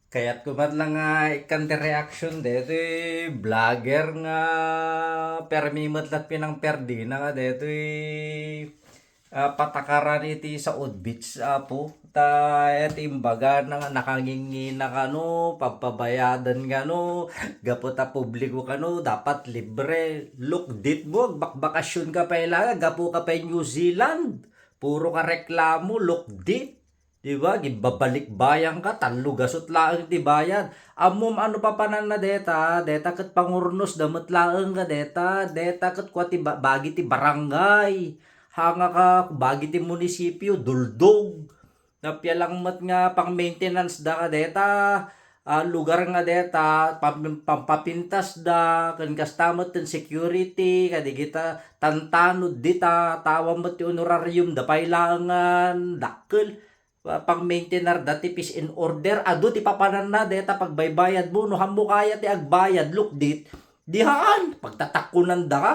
Kaya't kumat lang nga ikan ti reaction dito vlogger nga permimot lat pinang perdi na nga dito patakaran iti sa Beach po ta iti imbaga na nga nakangingi na kano pagpabayadan kano gapo ta publiko kano dapat libre look dit mo bakbakasyon ka pa ilaga gapo ka pa New Zealand puro ka reklamo look dit. Di ba? Gibabalik bayang ka, talo gasot laeng ti bayad. Amom ano pa panan na deta, deta ket pangurnos damet laeng ka deta, deta ket kwa ti bagi ti barangay. Hanga ka bagi ti munisipyo, duldog. Napyalang mat nga pang maintenance da ka deta. Lugar nga deta pampapintas da ken kastamot ten security kadi kita tantanod dita tawam met ti honorarium da pailangan dakkel pang maintainer dati peace in order adu ti papanan na deta pagbaybayad mo no hammo kaya ti agbayad look dit dihaan pagtatakunan da ka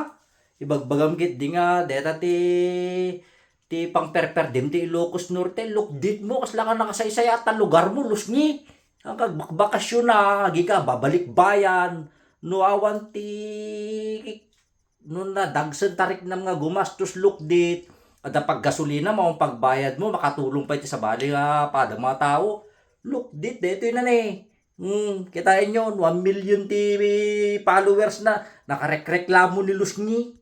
ibagbagam kit di nga deta ti pang perperdim ti Ilocos Norte look dit mo kasla ka nakasaysay at lugar mo lusni ang kagbakasyon na agi ka babalik bayan no awan ti no na dagsen tarik nam nga gumastos look dit at ang paggasolina mo, ang pagbayad mo, makatulong pa ito sa bali nga padang mga tao. Look, dito yun na eh. Kitain nyo, 1 million TV followers na, nakareklamo ni Lusnyi.